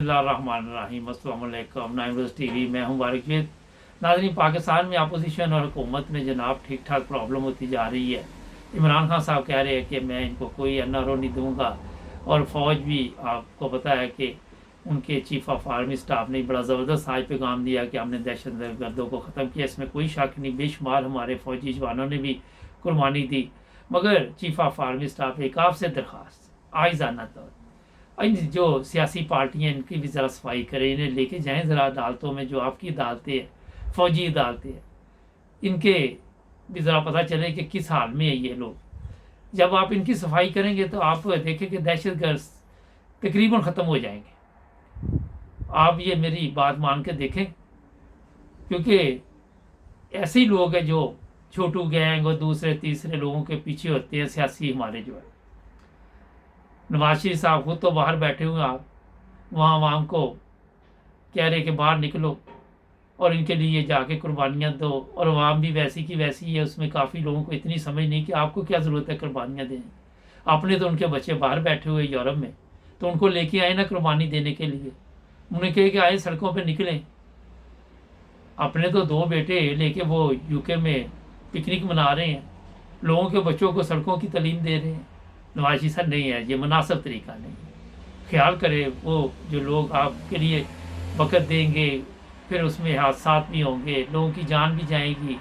बिस्मिल्लाहिर्रहमानिर्रहीम। अस्सलाम वालेकुम। नाइमरोज़ टीवी, मैं हूं वारिक। नाज़रीन, पाकिस्तान में अपोजिशन और हुकूमत में जनाब ठीक ठाक प्रॉब्लम होती जा रही है। इमरान खान साहब कह रहे हैं कि मैं इनको कोई एनआरओ नहीं दूंगा, और फ़ौज भी आपको पता है कि उनके चीफ ऑफ आर्मी स्टाफ ने बड़ा ज़बरदस्त आज पैगाम दिया कि हमने दहशत गर्दों को ख़त्म किया। इसमें कोई शक नहीं, बेशुमार हमारे फ़ौजी जवानों ने भी कुर्बानी दी। मगर चीफ ऑफ आर्मी स्टाफ, एक आपसे दरख्वास्त आइज़ाना तौर, इन जो सियासी पार्टियां, इनकी भी ज़रा सफाई करें, इन्हें लेके जाएं ज़रा अदालतों में, जो आपकी अदालतें हैं, फ़ौजी अदालतें हैं, इनके भी ज़रा पता चले कि किस हाल में है ये लोग। जब आप इनकी सफाई करेंगे तो आप देखें कि दहशतगर्द तकरीबन ख़त्म हो जाएंगे। आप ये मेरी बात मान के देखें, क्योंकि ऐसे ही लोग हैं जो छोटू गैंग और दूसरे तीसरे लोगों के पीछे होते हैं। सियासी हमारे जो है, नवाज शरीफ साहब खुद तो बाहर बैठे हुए, आप वहाँ आवाम को कह रहे कि बाहर निकलो और इनके लिए जाके कुर्बानियाँ दो, और आवाम भी वैसी की वैसी है। उसमें काफ़ी लोगों को इतनी समझ नहीं कि आपको क्या ज़रूरत है कुर्बानियाँ देने। आपने तो उनके बच्चे बाहर बैठे हुए यूरोप में, तो उनको लेके आए ना कुर्बानी देने के लिए। उन्हें कहे कि आए सड़कों पर निकलें। अपने तो दो बेटे लेके वो यूके में पिकनिक मना रहे हैं, लोगों के बच्चों को सड़कों की तालीम दे रहे हैं। नवाज शरीफ साहब, नहीं है, ये मुनासिब तरीका नहीं। ख्याल करें, वो जो लोग आपके लिए वक़्त देंगे, फिर उसमें हादसा भी होंगे, लोगों की जान भी जाएगी,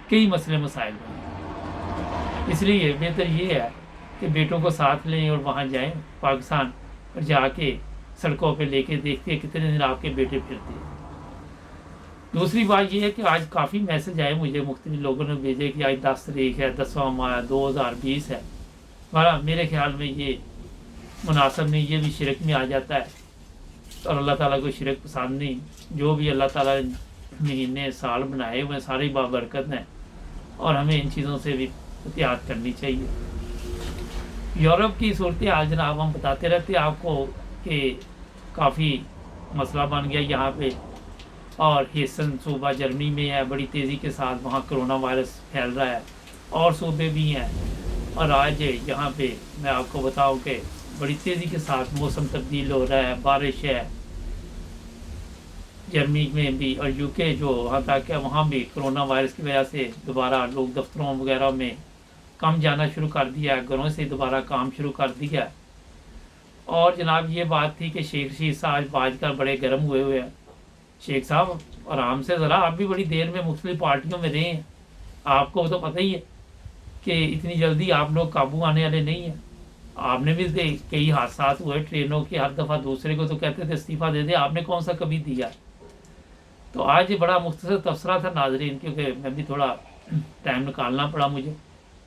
कई मसले मसाइल होंगे। इसलिए बेहतर ये है कि बेटों को साथ लें और वहाँ जाएं पाकिस्तान, और जाके सड़कों पे लेके देखते हैं कितने दिन आपके बेटे फिरते हैं। दूसरी बात यह है कि आज काफ़ी मैसेज आए मुझे, मुख्तलिफ लोगों ने भेजे कि आज 10 तारीख है, 10वां माह 2020 है। मेरे ख्याल में ये मुनासिब नहीं, ये भी शिरक में आ जाता है, और अल्लाह ताला को शिरक पसंद नहीं। जो भी अल्लाह ताला महीने साल बनाए हुए सारी बाबरकत हैं, और हमें इन चीज़ों से भी एहतियात करनी चाहिए। यूरोप की सूरत हाल जनाब हम बताते रहते हैं आपको कि काफ़ी मसला बन गया यहाँ पे, और हेसन सूबा जर्मनी में है, बड़ी तेज़ी के साथ वहाँ कोरोना वायरस फैल रहा है, और सूबे भी हैं। और आज यहाँ पे मैं आपको बताऊं कि बड़ी तेज़ी के साथ मौसम तब्दील हो रहा है, बारिश है जर्मनी में भी, और यूके जो वहाँ तक है, वहाँ भी कोरोना वायरस की वजह से दोबारा लोग दफ्तरों वगैरह में कम जाना शुरू कर दिया, घरों से दोबारा काम शुरू कर दिया। और जनाब ये बात थी कि शेख रशीद साहब बाज कर बड़े गर्म हुए हैं। शेख साहब आराम से ज़रा, आप भी बड़ी देर में मुख्तलिफ पार्टियों में रहे हैं, आपको तो पता ही है कि इतनी जल्दी आप लोग काबू आने वाले नहीं हैं। आपने भी कई हादसा हुए ट्रेनों के, हर दफ़ा दूसरे को तो कहते थे इस्तीफ़ा दे दे, आपने कौन सा कभी दिया। तो आज बड़ा मुख्तसर तबसरा था नाजरीन, क्योंकि मैं भी थोड़ा टाइम निकालना पड़ा, मुझे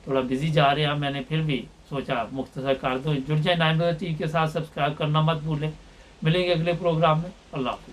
थोड़ा बिजी जा रहे हैं। मैंने फिर भी सोचा मुख्तसर कर दो। जुड़ जाए नाइमरोज़ टीवी के साथ, सब्सक्राइब करना मत भूलें। मिलेंगे अगले प्रोग्राम में। अल्लाह हाफ़िज़।